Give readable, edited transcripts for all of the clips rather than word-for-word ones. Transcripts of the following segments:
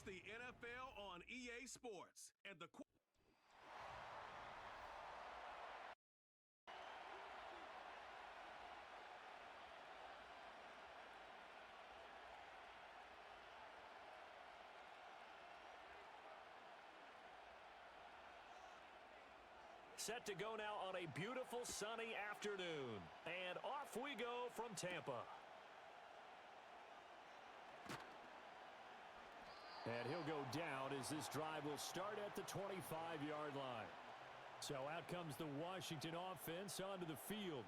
It's the NFL on EA Sports, and the set to go now on a beautiful sunny afternoon. And off we go from Tampa. And he'll go down as this drive will start at the 25-yard line. So out comes the Washington offense onto the field.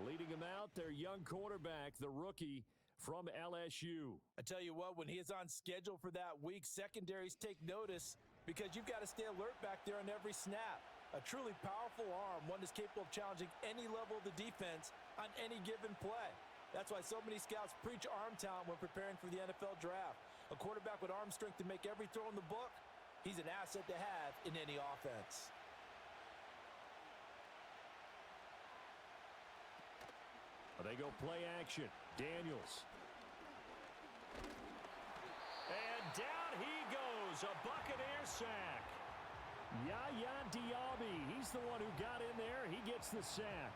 Leading them out, their young quarterback, the rookie from LSU. I tell you what, when he is on schedule for that week, secondaries take notice because you've got to stay alert back there on every snap. A truly powerful arm, one that's capable of challenging any level of the defense on any given play. That's why so many scouts preach arm talent when preparing for the NFL draft. A quarterback with arm strength to make every throw in the book, he's an asset to have in any offense. They go play action. Daniels. And down he goes. A Buccaneers sack. Yaya Diaby, he's the one who got in there. He gets the sack.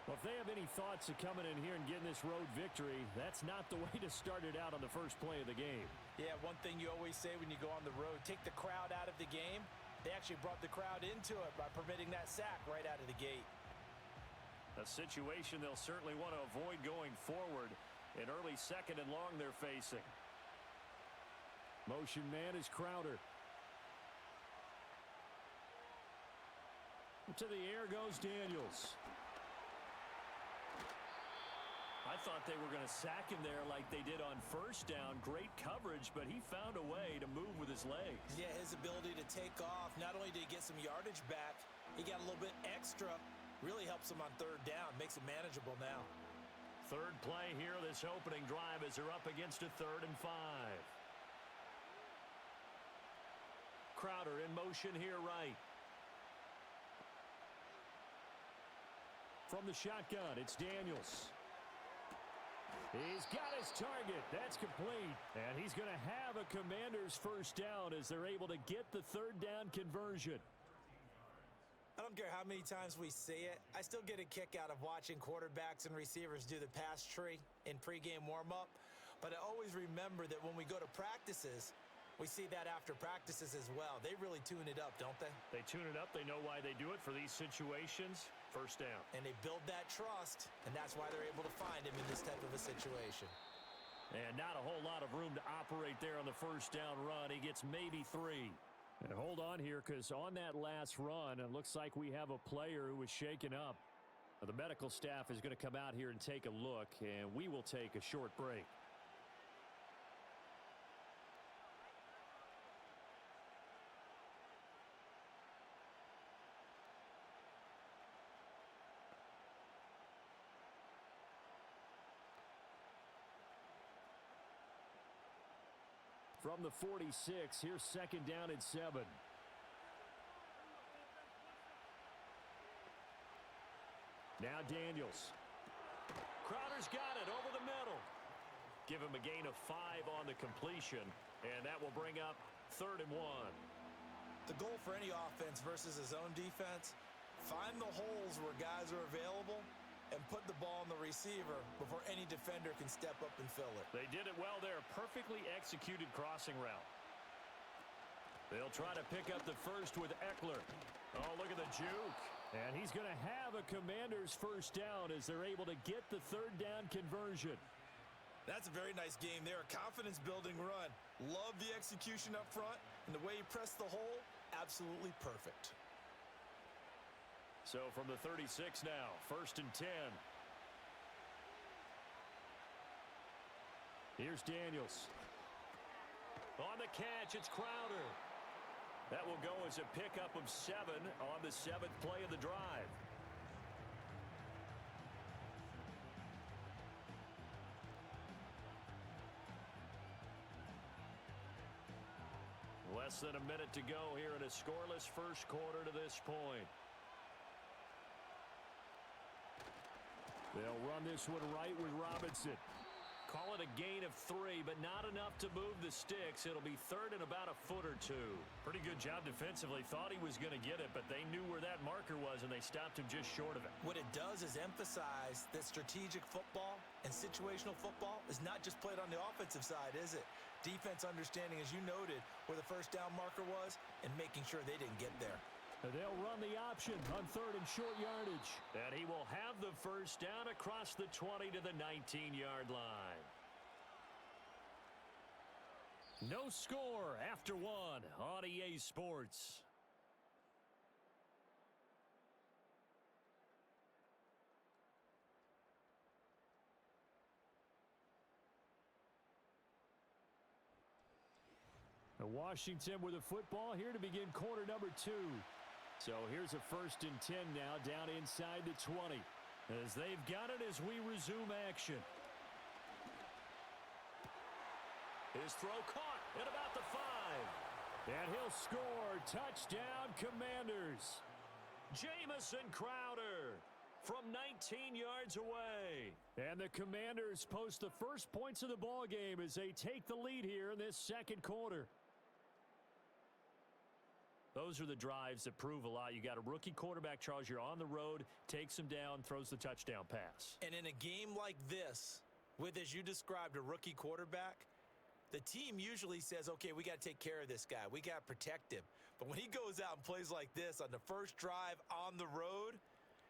Well, if they have any thoughts of coming in here and getting this road victory, that's not the way to start it out on the first play of the game. Yeah, one thing you always say when you go on the road, take the crowd out of the game. They actually brought the crowd into it by permitting that sack right out of the gate. A situation they'll certainly want to avoid going forward. An early second and long they're facing. Motion man is Crowder. To the air goes Daniels. I thought they were going to sack him there like they did on first down. Great coverage, but he found a way to move with his legs. Yeah, his ability to take off. Not only did he get some yardage back, he got a little bit extra. Really helps him on third down. Makes it manageable now. Third play here, this opening drive as they're up against a 3rd and 5. Crowder in motion here right. From the shotgun, it's Daniels. He's got his target. That's complete. And he's going to have a Commanders first down as they're able to get the 3rd down conversion. I don't care how many times we see it. I still get a kick out of watching quarterbacks and receivers do the pass tree in pregame warm-up. But I always remember that when we go to practices, we see that after practices as well. They really tune it up, don't they? They tune it up. They know why they do it for these situations. First down. And they build that trust, and that's why they're able to find him in this type of a situation. And not a whole lot of room to operate there on the first down run. He gets maybe 3. And hold on here, because on that last run, it looks like we have a player who was shaken up. The medical staff is going to come out here and take a look, and we will take a short break. From the 46, here's 2nd down and 7. Now Daniels. Crowder's got it over the middle. Give him a gain of 5 on the completion, and that will bring up 3rd and 1. The goal for any offense versus his own defense, find the holes where guys are available and put the ball on the receiver before any defender can step up and fill it. They did it well there. Perfectly executed crossing route. They'll try to pick up the first with Eckler. Oh, look at the juke. And he's going to have a Commanders first down as they're able to get the 3rd down conversion. That's a very nice game there. A confidence-building run. Love the execution up front, and the way he pressed the hole, absolutely perfect. So from the 36 now, 1st and 10. Here's Daniels. On the catch, it's Crowder. That will go as a pickup of 7 on the 7th play of the drive. Less than a minute to go here in a scoreless first quarter to this point. They'll run this one right with Robinson. Call it a gain of 3, but not enough to move the sticks. It'll be third and about a foot or two. Pretty good job defensively. Thought he was going to get it, but they knew where that marker was, and they stopped him just short of it. What it does is emphasize that strategic football and situational football is not just played on the offensive side, is it? Defense understanding, as you noted, where the first down marker was and making sure they didn't get there. And they'll run the option on third and short yardage. And he will have the first down across the 20 to the 19-yard line. No score after 1 on EA Sports. Washington with the football here to begin quarter number 2. So here's a 1st and 10 now down inside the 20 as they've got it as we resume action. His throw caught at about the 5. And he'll score. Touchdown, Commanders. Jamison Crowder from 19 yards away. And the Commanders post the first points of the ball game as they take the lead here in this second quarter. Those are the drives that prove a lot. You got a rookie quarterback, Charles. You're on the road, takes him down, throws the touchdown pass. And in a game like this, with, as you described, a rookie quarterback, the team usually says, okay, we got to take care of this guy. We got to protect him. But when he goes out and plays like this on the first drive on the road,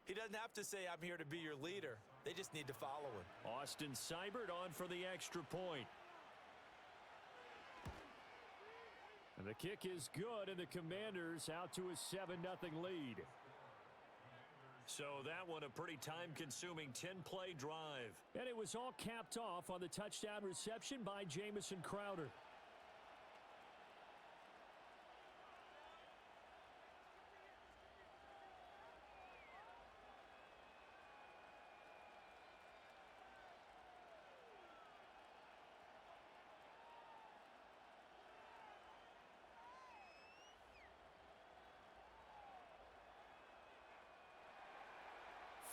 he doesn't have to say, I'm here to be your leader. They just need to follow him. Austin Seibert on for the extra point. And the kick is good, and the Commanders out to a 7-0 lead. So that one a pretty time-consuming 10-play drive. And it was all capped off on the touchdown reception by Jamison Crowder.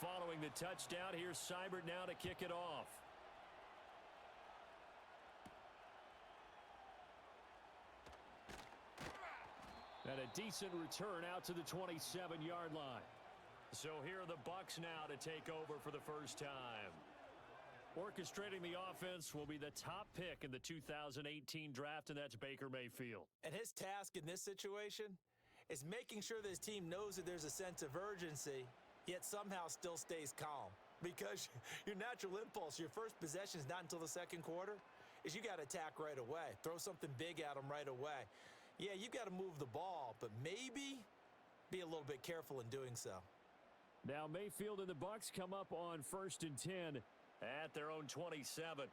Following the touchdown, here's Seibert now to kick it off. And a decent return out to the 27-yard line. So here are the Bucs now to take over for the first time. Orchestrating the offense will be the top pick in the 2018 draft, and that's Baker Mayfield. And his task in this situation is making sure that his team knows that there's a sense of urgency, yet somehow still stays calm. Because your natural impulse, your first possession is not until the second quarter, is you got to attack right away. Throw something big at them right away. Yeah, you got to move the ball, but maybe be a little bit careful in doing so. Now Mayfield and the Bucs come up on 1st and 10 at their own 27.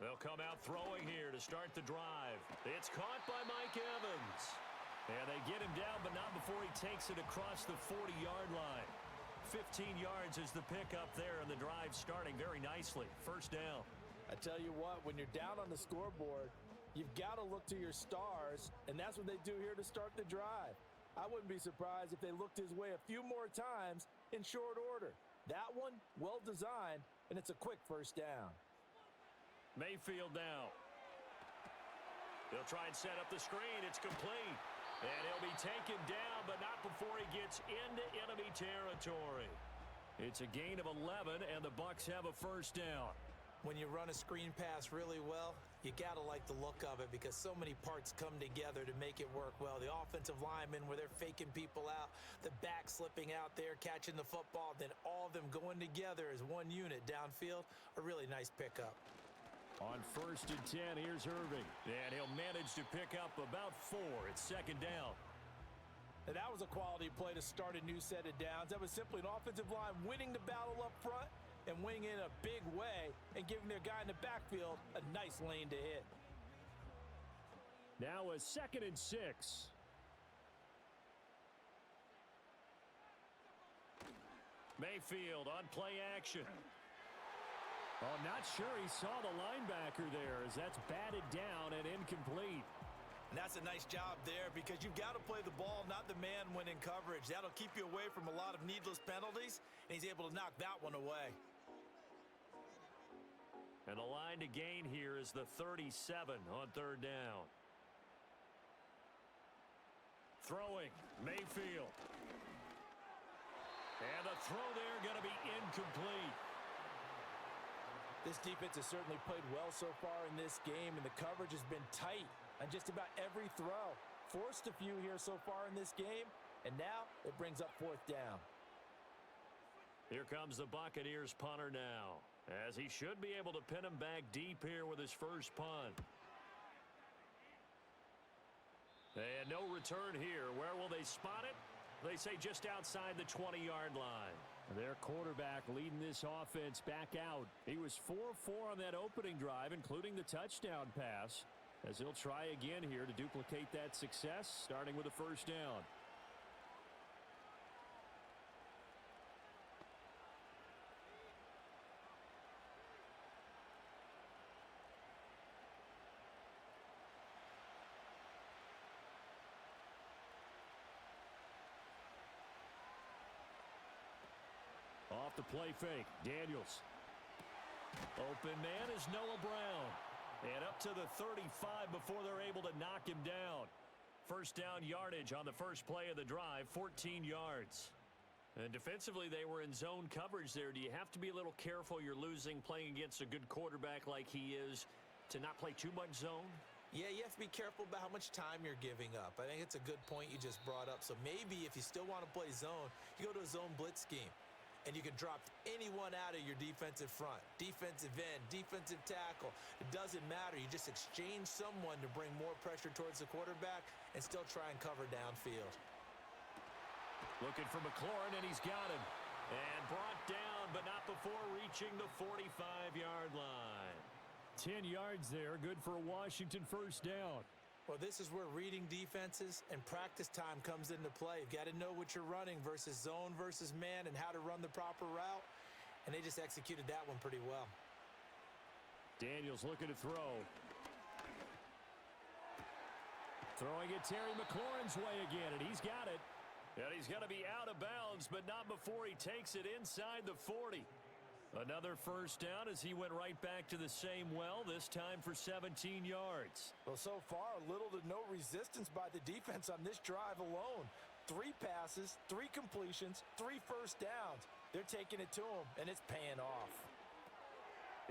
They'll come out throwing here to start the drive. It's caught by Mike Evans. And they get him down, but not before he takes it across the 40-yard line. 15 yards is the pickup there, and the drive starting very nicely. First down. I tell you what, when you're down on the scoreboard, you've got to look to your stars, and that's what they do here to start the drive. I wouldn't be surprised if they looked his way a few more times in short order. That one, well designed, and it's a quick first down. Mayfield now. They'll try and set up the screen. It's complete. And he'll be taken down, but not before he gets into enemy territory. It's a gain of 11, and the Bucs have a first down. When you run a screen pass really well, you got to like the look of it because so many parts come together to make it work well. The offensive linemen, where they're faking people out, the back slipping out there, catching the football, then all of them going together as one unit downfield, a really nice pickup. On 1st and 10, here's Irving. And he'll manage to pick up about 4. It's second down. And that was a quality play to start a new set of downs. That was simply an offensive line winning the battle up front and winning in a big way and giving their guy in the backfield a nice lane to hit. Now a 2nd and 6. Mayfield on play action. Oh, not sure he saw the linebacker there as that's batted down and incomplete. And that's a nice job there because you've got to play the ball, not the man when in coverage. That'll keep you away from a lot of needless penalties, and he's able to knock that one away. And the line to gain here is the 37 on third down. Throwing, Mayfield. And the throw there going to be incomplete. This defense has certainly played well so far in this game, and the coverage has been tight on just about every throw. Forced a few here so far in this game, and now it brings up fourth down. Here comes the Buccaneers punter now, as he should be able to pin him back deep here with his first punt. And no return here. Where will they spot it? They say just outside the 20-yard line. Their quarterback leading this offense back out. He was 4-4 on that opening drive, including the touchdown pass, as he'll try again here to duplicate that success, starting with a first down. Off the play fake, Daniels. Open man is Noah Brown. And up to the 35 before they're able to knock him down. First down yardage on the first play of the drive, 14 yards. And defensively, they were in zone coverage there. Do you have to be a little careful you're losing playing against a good quarterback like he is to not play too much zone? Yeah, you have to be careful about how much time you're giving up. I think it's a good point you just brought up. So maybe if you still want to play zone, you go to a zone blitz scheme. And you can drop anyone out of your defensive front, defensive end, defensive tackle. It doesn't matter. You just exchange someone to bring more pressure towards the quarterback and still try and cover downfield. Looking for McLaurin, and he's got him. And brought down, but not before reaching the 45-yard line. 10 yards there, good for a Washington first down. Well, this is where reading defenses and practice time comes into play. You've got to know what you're running versus zone versus man and how to run the proper route. And they just executed that one pretty well. Daniels looking to throw. Throwing it Terry McLaurin's way again, and he's got it. And he's going to be out of bounds, but not before he takes it inside the 40. Another first down as he went right back to the same well, this time for 17 yards. Well, so far, little to no resistance by the defense on this drive alone. 3 passes, 3 completions, 3 first downs. They're taking it to him, and it's paying off.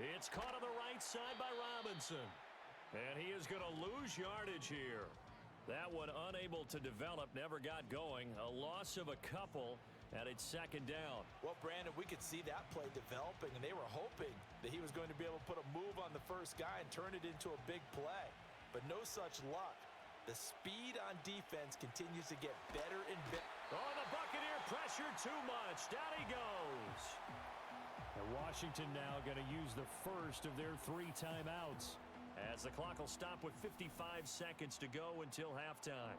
It's caught on the right side by Robinson. And he is going to lose yardage here. That one unable to develop, never got going. A loss of a couple. And it's second down. Well, Brandon, we could see that play developing, and they were hoping that he was going to be able to put a move on the first guy and turn it into a big play. But no such luck. The speed on defense continues to get better and better. Oh, the Buccaneer pressure too much. Down he goes. And Washington now going to use the first of their 3 timeouts, as the clock will stop with 55 seconds to go until halftime.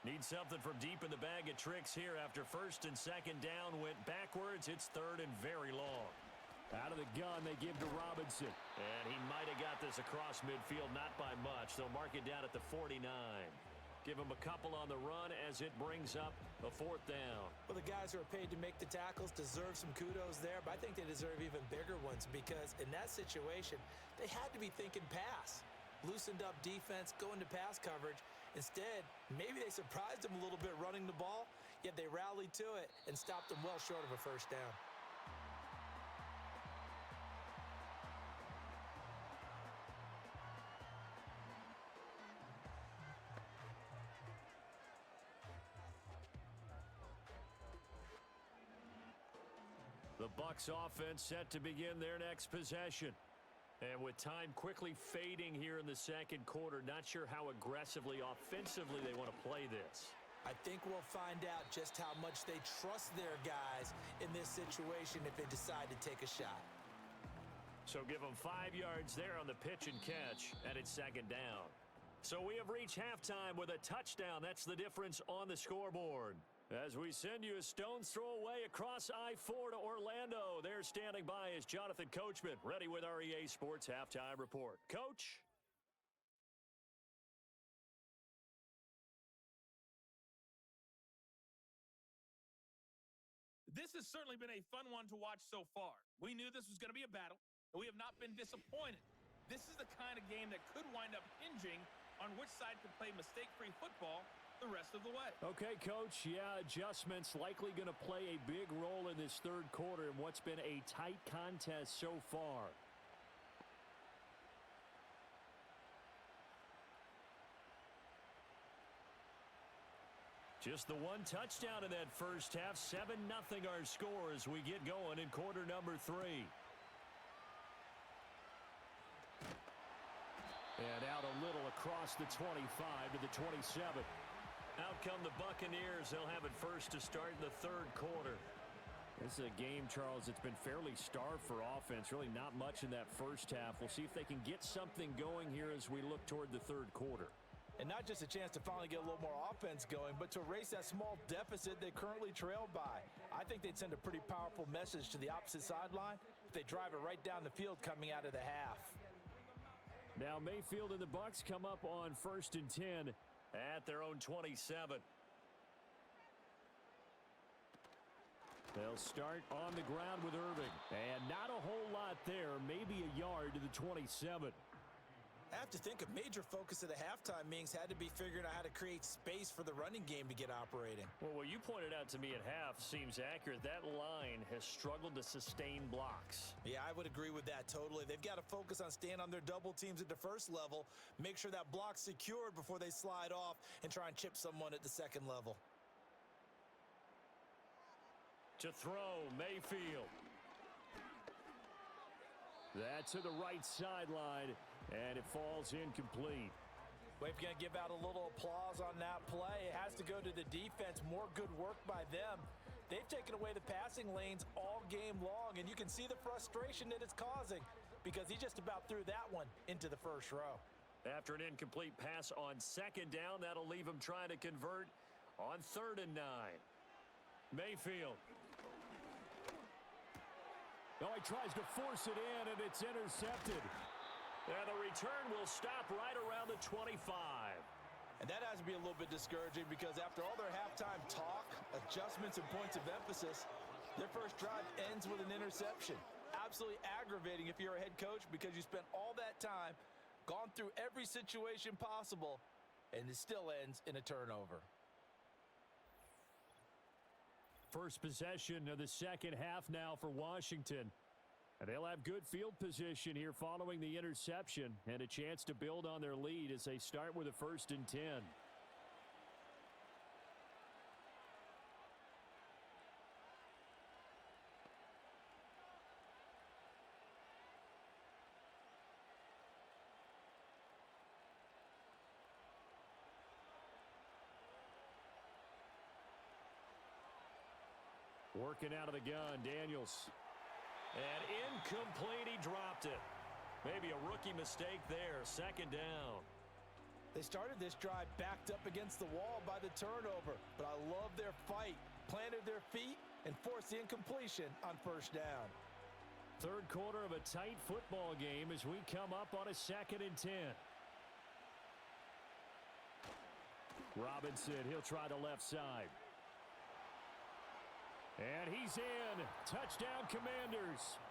Need something from deep in the bag of tricks here after first and second down went backwards. It's third and very long. Out of the gun, they give to Robinson. And he might have got this across midfield, not by much. They'll mark it down at the 49. Give him a couple on the run as it brings up a fourth down. Well, the guys who are paid to make the tackles deserve some kudos there, but I think they deserve even bigger ones because in that situation, they had to be thinking pass. Loosened up defense, going to pass coverage. Instead, maybe they surprised them a little bit running the ball, yet they rallied to it and stopped them well short of a first down. The Bucs offense set to begin their next possession. And with time quickly fading here in the second quarter, not sure how aggressively, offensively they want to play this. I think we'll find out just how much they trust their guys in this situation if they decide to take a shot. So give them 5 yards there on the pitch and catch, and it's second down. So we have reached halftime with a touchdown. That's the difference on the scoreboard. As we send you a stone's throw away across I-4 to Orlando. There standing by is Jonathan Coachman, ready with our EA Sports Halftime Report. Coach? This has certainly been a fun one to watch so far. We knew this was going to be a battle, and we have not been disappointed. This is the kind of game that could wind up hinging on which side can play mistake-free football the rest of the way. Okay, Coach. Yeah, adjustments likely going to play a big role in this third quarter in what's been a tight contest so far. Just the one touchdown in that first half. 7-0 our score as we get going in quarter number 3. And out a little across the 25 to the 27. Out come the Buccaneers. They'll have it first to start in the third quarter. This is a game, Charles, that's been fairly starved for offense. Really not much in that first half. We'll see if they can get something going here as we look toward the third quarter. And not just a chance to finally get a little more offense going, but to erase that small deficit they currently trailed by. I think they'd send a pretty powerful message to the opposite sideline if they drive it right down the field coming out of the half. Now Mayfield and the Bucs come up on 1st and 10 at their own 27. They'll start on the ground with Irving. And not a whole lot there, maybe a yard to the 27. I have to think a major focus of the halftime meetings had to be figuring out how to create space for the running game to get operating. Well, what you pointed out to me at half seems accurate. That line has struggled to sustain blocks. Yeah, I would agree with that totally. They've got to focus on staying on their double teams at the first level, make sure that block's secured before they slide off and try and chip someone at the second level. To throw, Mayfield. That's to the right sideline, and it falls incomplete. We're going to give out a little applause on that play. It has to go to the defense. More good work by them. They've taken away the passing lanes all game long, and you can see the frustration that it's causing because he just about threw that one into the first row. After an incomplete pass on 2nd down, that'll leave him trying to convert on 3rd and 9. Mayfield. Oh, he tries to force it in, and it's intercepted. And the return will stop right around the 25. And that has to be a little bit discouraging because after all their halftime talk, adjustments, and points of emphasis, their first drive ends with an interception. Absolutely aggravating if you're a head coach because you spent all that time, gone through every situation possible, and it still ends in a turnover. First possession of the second half now for Washington. And they'll have good field position here following the interception and a chance to build on their lead as they start with a 1st and 10. Working out of the gun, Daniels. And incomplete, he dropped it. Maybe a rookie mistake there, 2nd down. They started this drive backed up against the wall by the turnover, but I love their fight. Planted their feet and forced the incompletion on 1st down. Third quarter of a tight football game as we come up on a 2nd and 10. Robinson, he'll try the left side. And he's in. Touchdown, Commanders.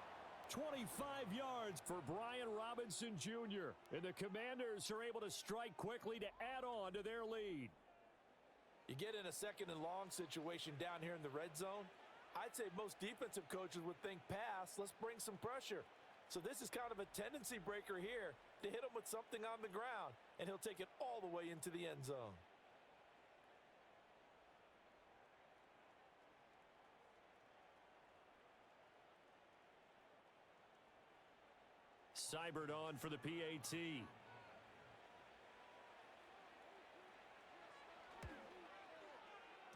25 yards for Brian Robinson Jr. And the Commanders are able to strike quickly to add on to their lead. You get in a 2nd and long situation down here in the red zone. I'd say most defensive coaches would think pass, let's bring some pressure. So this is kind of a tendency breaker here to hit him with something on the ground, and he'll take it all the way into the end zone. Seibert on for the PAT.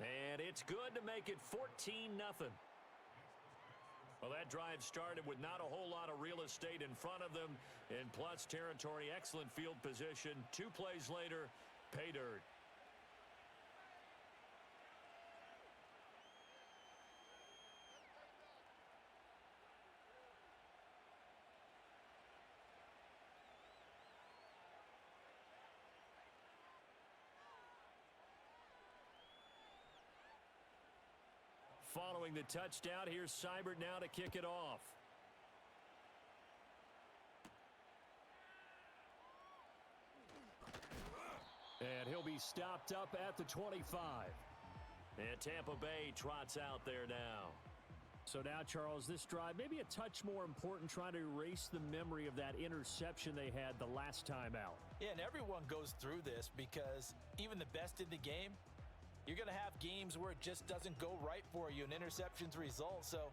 And it's good to make it 14-0. Well, that drive started with not a whole lot of real estate in front of them in plus territory. Excellent field position. 2 plays later, pay dirt. following the touchdown. Here's Seibert now to kick it off. And he'll be stopped up at the 25. And Tampa Bay trots out there now. So now, Charles, this drive maybe a touch more important, trying to erase the memory of that interception they had the last time out. Yeah, and everyone goes through this because even the best in the game, you're going to have games where it just doesn't go right for you and interceptions result. So,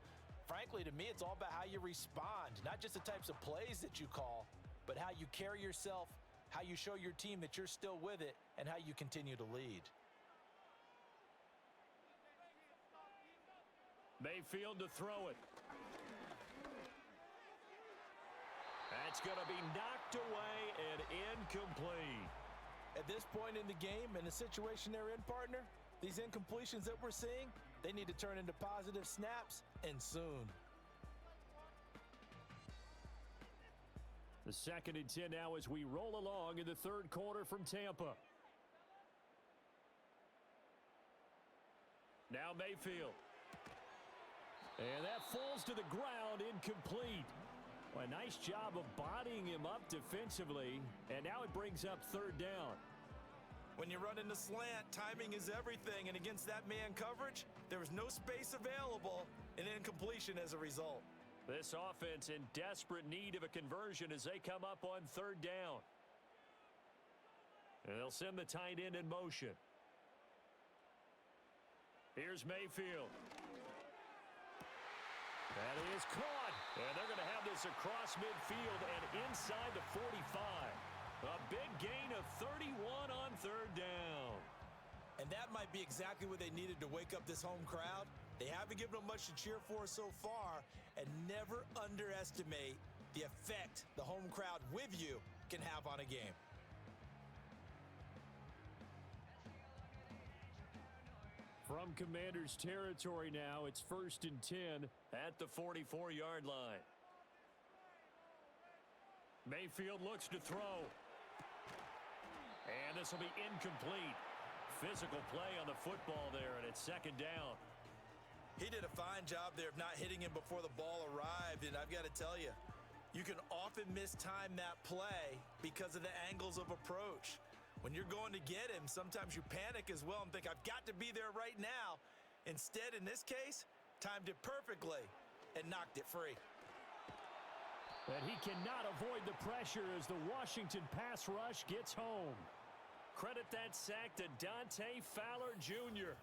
frankly, to me, it's all about how you respond, not just the types of plays that you call, but how you carry yourself, how you show your team that you're still with it, and how you continue to lead. Mayfield to throw it. That's going to be knocked away and incomplete. At this point in the game, in the situation they're in, partner, these incompletions that we're seeing, they need to turn into positive snaps, and soon. The 2nd and 10 now as we roll along in the third quarter from Tampa. Now Mayfield. And that falls to the ground, incomplete. Well, a nice job of bodying him up defensively, and now it brings up 3rd down. When you run in the slant, timing is everything, and against that man coverage, there was no space available, and incompletion as a result. This offense in desperate need of a conversion as they come up on 3rd down. And they'll send the tight end in motion. Here's Mayfield. That is caught. And they're going to have this across midfield and inside the 45. A big gain of 31 on 3rd down. And that might be exactly what they needed to wake up this home crowd. They haven't given them much to cheer for so far, and never underestimate the effect the home crowd with you can have on a game. From Commanders territory now, it's 1st and 10 at the 44-yard line. Mayfield looks to throw. And this will be incomplete. Physical play on the football there, and it's 2nd down. He did a fine job there of not hitting him before the ball arrived, and I've got to tell you, you can often mistime that play because of the angles of approach. When you're going to get him, sometimes you panic as well and think, I've got to be there right now. Instead, in this case, timed it perfectly and knocked it free. And he cannot avoid the pressure as the Washington pass rush gets home. Credit that sack to Dante Fowler Jr.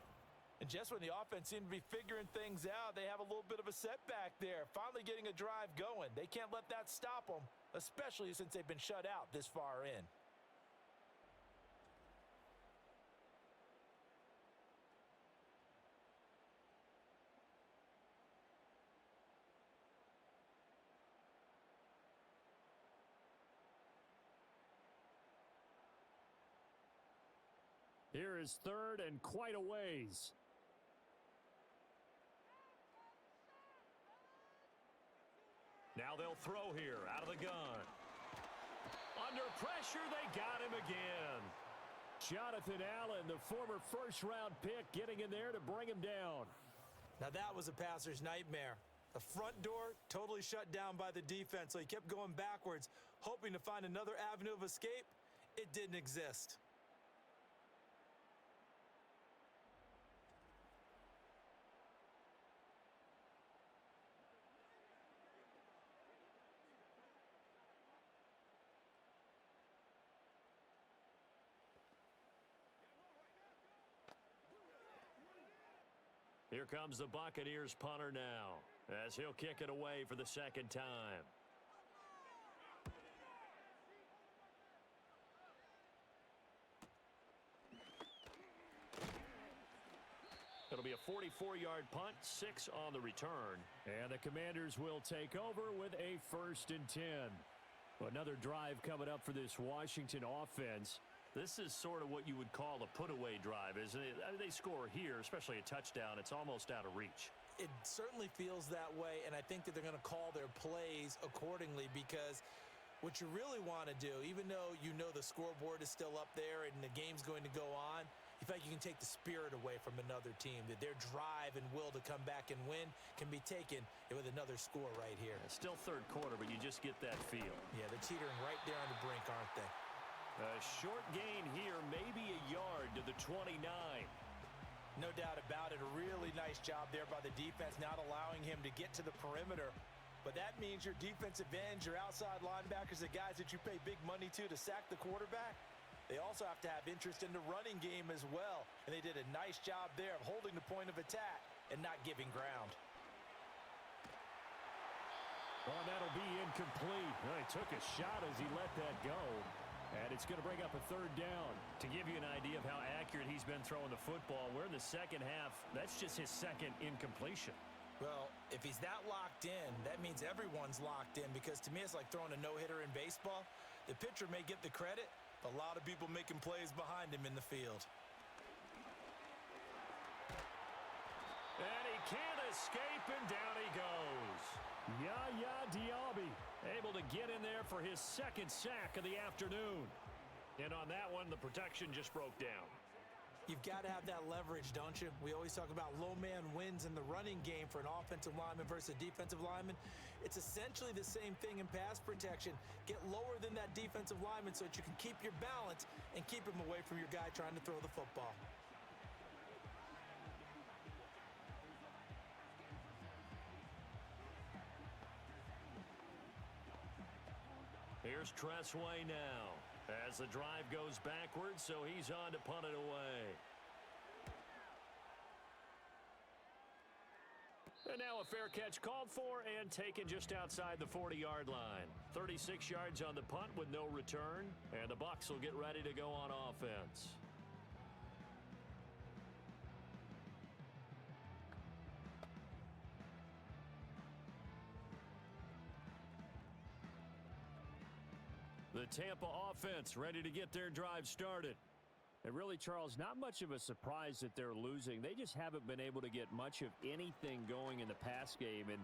And just when the offense seemed to be figuring things out, they have a little bit of a setback there, finally getting a drive going. They can't let that stop them, especially since they've been shut out this far in. Here is 3rd and quite a ways. Now they'll throw here out of the gun. Under pressure, they got him again. Jonathan Allen, the former first-round pick, getting in there to bring him down. Now that was a passer's nightmare. The front door totally shut down by the defense, so he kept going backwards, hoping to find another avenue of escape. It didn't exist. Here comes the Buccaneers punter now, as he'll kick it away for the 2nd time. It'll be a 44-yard punt, 6 on the return. And the Commanders will take over with a 1st and 10. Another drive coming up for this Washington offense. This is sort of what you would call a put-away drive, isn't it? I mean, they score here, especially a touchdown. It's almost out of reach. It certainly feels that way, and I think that they're going to call their plays accordingly because what you really want to do, even though you know the scoreboard is still up there and the game's going to go on, You feel like you can take the spirit away from another team, that their drive and will to come back and win can be taken with another score right here. Still third quarter, but you just get that feel. Yeah, they're teetering right there on the brink, aren't they? A short gain here, maybe a yard to the 29. No doubt about it. A really nice job there by the defense, not allowing him to get to the perimeter. But that means your defensive ends, your outside linebackers, the guys that you pay big money to sack the quarterback, they also have to have interest in the running game as well. And they did a nice job there of holding the point of attack and not giving ground. Oh, that'll be incomplete. Well, he took a shot as he let that go. And it's going to bring up a third down. To give you an idea of how accurate he's been throwing the football, we're in the second half. That's just his second incompletion. Well, if he's that locked in, that means everyone's locked in, because to me it's like throwing a no-hitter in baseball. The pitcher may get the credit, but a lot of people making plays behind him in the field. And he can't escape, and down he goes. Yaya Diaby able to get in there for his second sack of the afternoon. And on that one, the protection just broke down. You've got to have that leverage, don't you? We always talk about low man wins in the running game for an offensive lineman versus a defensive lineman. It's essentially the same thing in pass protection. Get lower than that defensive lineman so that you can keep your balance and keep him away from your guy trying to throw the football. Here's Tressway now as the drive goes backwards, so he's on to punt it away. And now a fair catch called for and taken just outside the 40-yard line. 36 yards on the punt with no return, and the Bucs will get ready to go on offense. The Tampa offense ready to get their drive started. And really, Charles, not much of a surprise that they're losing. They just haven't been able to get much of anything going in the pass game. And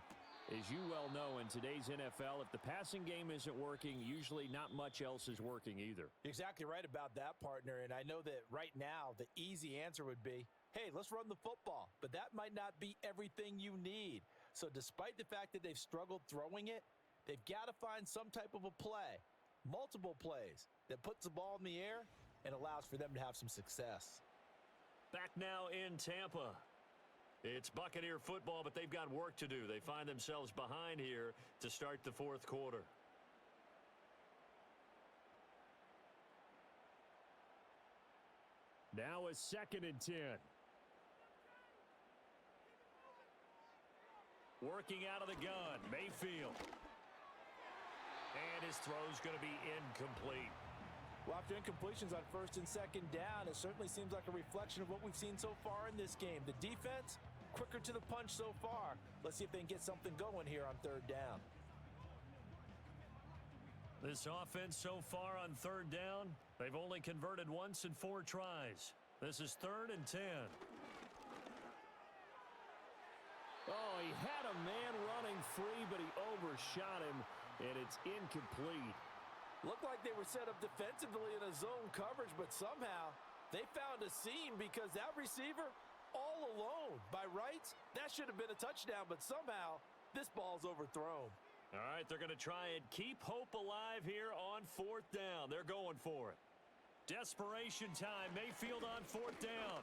as you well know, in today's NFL, if the passing game isn't working, usually not much else is working either. You're exactly right about that, partner. And I know that right now the easy answer would be, hey, let's run the football. But that might not be everything you need. So despite the fact that they've struggled throwing it, they've got to find some type of a play, multiple plays, that puts the ball in the air and allows for them to have some success. Back now in Tampa. It's Buccaneer football, but they've got work to do. They find themselves behind here to start the fourth quarter. Now a 2nd and 10. Working out of the gun, Mayfield. And his throw's going to be incomplete. Well, after incompletions on 1st and 2nd down, it certainly seems like a reflection of what we've seen so far in this game. The defense, quicker to the punch so far. Let's see if they can get something going here on 3rd down. This offense so far on 3rd down, they've only converted once in 4 tries. This is 3rd and 10. Oh, he had a man running free, but he overshot him, and it's incomplete. Looked like they were set up defensively in a zone coverage, but somehow they found a seam because that receiver all alone. By rights, that should have been a touchdown, but somehow this ball's overthrown. All right, they're going to try and keep hope alive here on 4th down. They're going for it. Desperation time. Mayfield on 4th down.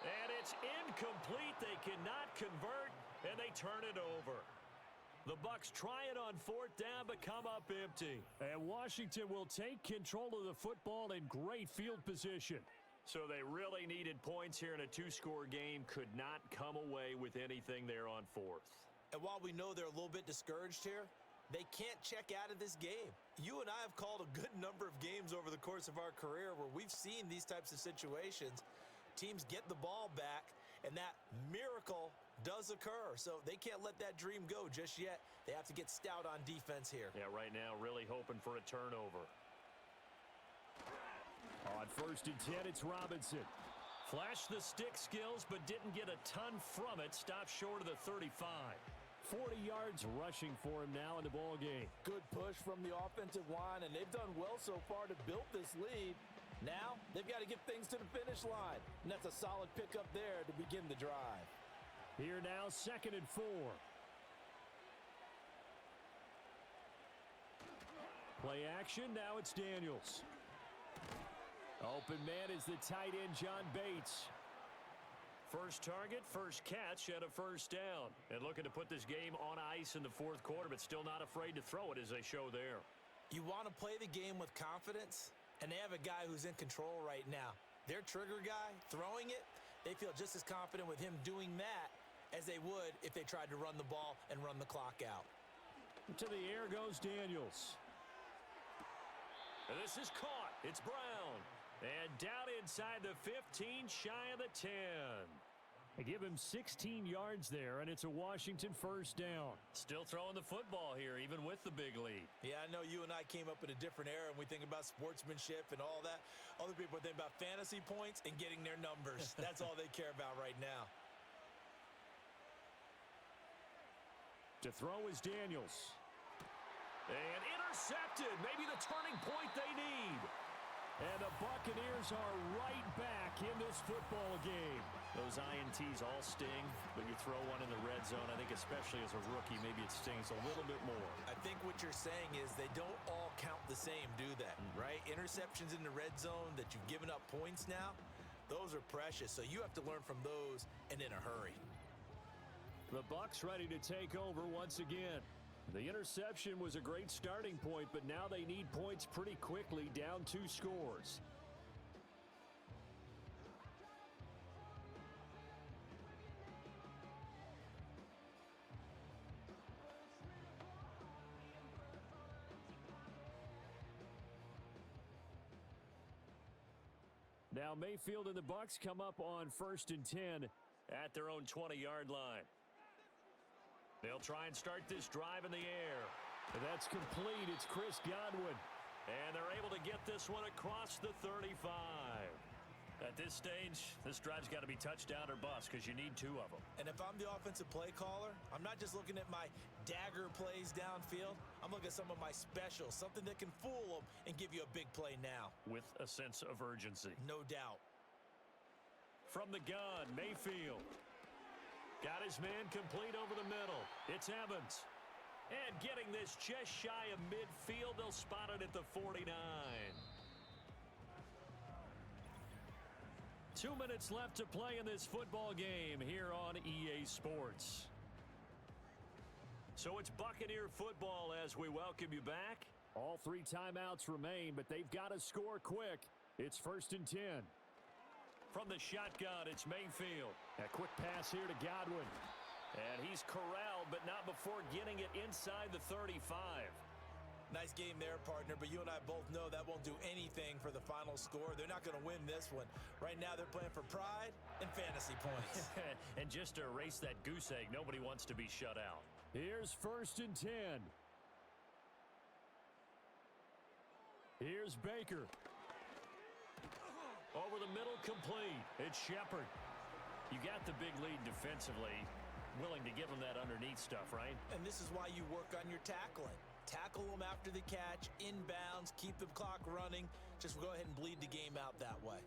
And it's incomplete. They cannot convert, and they turn it over. The Bucs try it on 4th down, but come up empty. And Washington will take control of the football in great field position. So they really needed points here in a 2-score game. Could not come away with anything there on 4th. And while we know they're a little bit discouraged here, they can't check out of this game. You and I have called a good number of games over the course of our career where we've seen these types of situations. Teams get the ball back, and that miracle does occur. So they can't let that dream go just yet. They have to get stout on defense here. Yeah, right now really hoping for a turnover. On 1st and 10, it's Robinson. Flashed the stick skills, but didn't get a ton from it. Stopped short of the 35. 40 yards rushing for him now in the ball game. Good push from the offensive line, and they've done well so far to build this lead. Now, they've got to get things to the finish line. And that's a solid pickup there to begin the drive. Here now, 2nd and 4. Play action, now it's Daniels. Open man is the tight end, John Bates. First target, first catch, and a first down. And looking to put this game on ice in the 4th quarter, but still not afraid to throw it as they show there. You want to play the game with confidence, and they have a guy who's in control right now. Their trigger guy, throwing it, they feel just as confident with him doing that as they would if they tried to run the ball and run the clock out. To the air goes Daniels. And this is caught. It's Brown. And down inside the 15, shy of the 10. They give him 16 yards there, and it's a Washington first down. Still throwing the football here, even with the big lead. Yeah, I know you and I came up in a different era, and we think about sportsmanship and all that. Other people think about fantasy points and getting their numbers. That's all they care about right now. To throw is Daniels. And intercepted. Maybe the turning point they need. And the Buccaneers are right back in this football game. Those INTs all sting, but you throw one in the red zone, I think especially as a rookie, maybe it stings a little bit more. I think what you're saying is they don't all count the same, do they? Right? Interceptions in the red zone that you've given up points now, those are precious. So you have to learn from those and in a hurry. The Bucs ready to take over once again. The interception was a great starting point, but now they need points pretty quickly, down 2 scores. Now Mayfield and the Bucs come up on 1st and 10 at their own 20-yard line. They'll try and start this drive in the air. And that's complete. It's Chris Godwin. And they're able to get this one across the 35. At this stage, this drive's got to be touchdown or bust because you need 2 of them. And if I'm the offensive play caller, I'm not just looking at my dagger plays downfield. I'm looking at some of my specials, something that can fool them and give you a big play now. With a sense of urgency. No doubt. From the gun, Mayfield. Got his man complete over the middle. It's Evans. And getting this just shy of midfield, they'll spot it at the 49. 2 minutes left to play in this football game here on EA Sports. So it's Buccaneer football as we welcome you back. All 3 timeouts remain, but they've got to score quick. It's 1st and 10. From the shotgun, it's Mayfield. A quick pass here to Godwin. And he's corralled, but not before getting it inside the 35. Nice game there, partner, but you and I both know that won't do anything for the final score. They're not going to win this one. Right now, they're playing for pride and fantasy points. And just to erase that goose egg, nobody wants to be shut out. Here's 1st and 10. Here's Baker. Over the middle, complete. It's Shepard. You got the big lead defensively. Willing to give them that underneath stuff, right? And this is why you work on your tackling. Tackle them after the catch, inbounds, keep the clock running. Just go ahead and bleed the game out that way.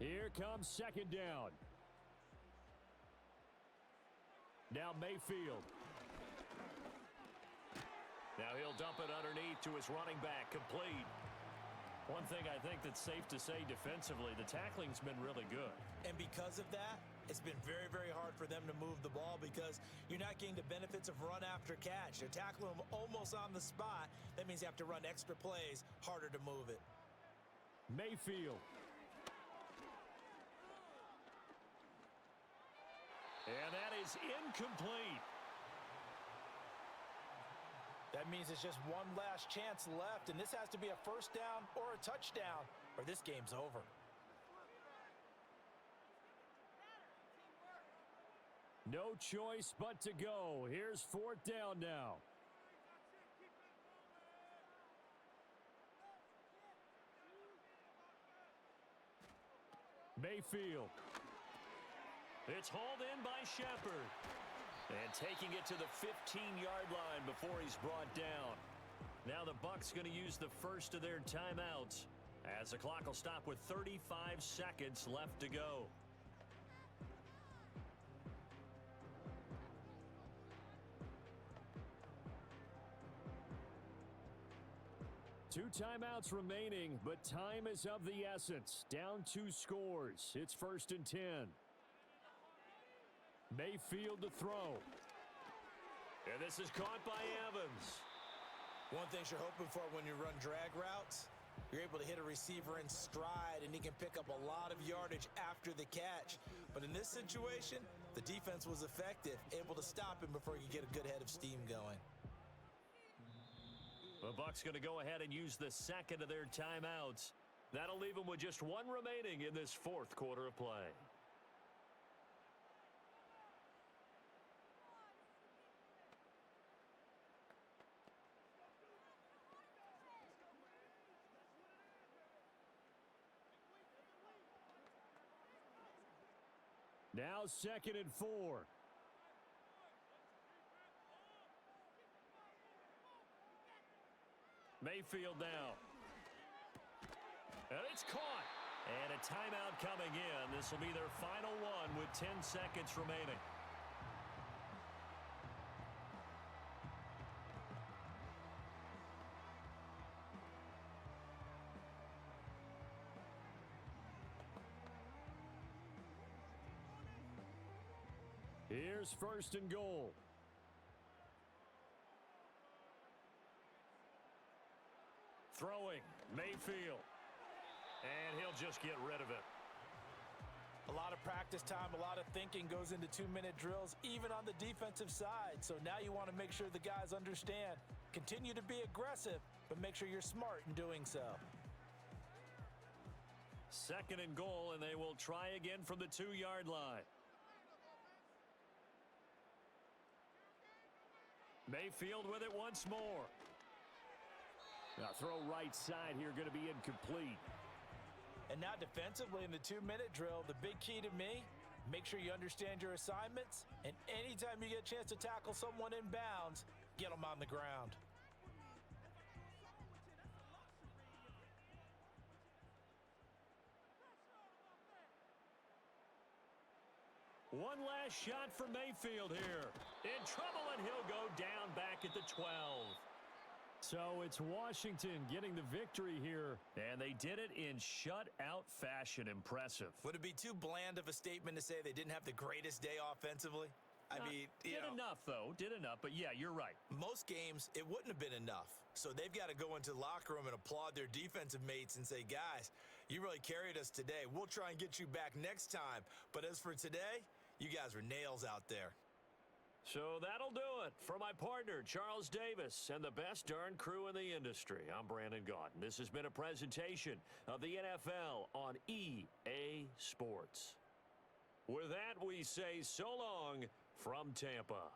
Here comes 2nd down. Now Mayfield. Now he'll dump it underneath to his running back, complete. One thing I think that's safe to say defensively, the tackling's been really good. And because of that, it's been very, very hard for them to move the ball because you're not getting the benefits of run after catch. They're tackling them almost on the spot. That means you have to run extra plays, harder to move it. Mayfield. And that is incomplete. That means it's just one last chance left, and this has to be a first down or a touchdown, or this game's over. No choice but to go. Here's 4th down now. Mayfield. It's hauled in by Shepard. And taking it to the 15-yard line before he's brought down. Now the Bucs going to use the first of their timeouts As the clock will stop with 35 seconds left to go. Two timeouts remaining, but time is of the essence. Down 2 scores. It's 1st and 10. Mayfield to throw. And this is caught by Evans. One thing you're hoping for when you run drag routes, you're able to hit a receiver in stride, and he can pick up a lot of yardage after the catch. But in this situation, the defense was effective, able to stop him before he could get a good head of steam going. The Bucs going to go ahead and use the second of their timeouts. That'll leave them with just one remaining in this 4th quarter of play. Now 2nd and 4. Mayfield now. And it's caught. And a timeout coming in. This will be their final one with 10 seconds remaining. Here's 1st and goal. Throwing, Mayfield. And he'll just get rid of it. A lot of practice time, a lot of thinking goes into 2-minute drills, even on the defensive side. So now you want to make sure the guys understand. Continue to be aggressive, but make sure you're smart in doing so. 2nd and goal, and they will try again from the 2-yard line. Mayfield with it once more. Now throw right side here, going to be incomplete. And now defensively in the 2-minute drill, the big key to me, make sure you understand your assignments, and anytime you get a chance to tackle someone in bounds, get them on the ground. One last shot for Mayfield here. In trouble, and he'll go down back at the 12. So it's Washington getting the victory here. And they did it in shutout fashion. Impressive. Would it be too bland of a statement to say they didn't have the greatest day offensively? I mean, did enough, though. Did enough. But, yeah, you're right. Most games, it wouldn't have been enough. So they've got to go into the locker room and applaud their defensive mates and say, guys, you really carried us today. We'll try and get you back next time. But as for today, you guys were nails out there. So that'll do it for my partner, Charles Davis, and the best darn crew in the industry. I'm Brandon Gaudin. This has been a presentation of the NFL on EA Sports. With that, we say so long from Tampa.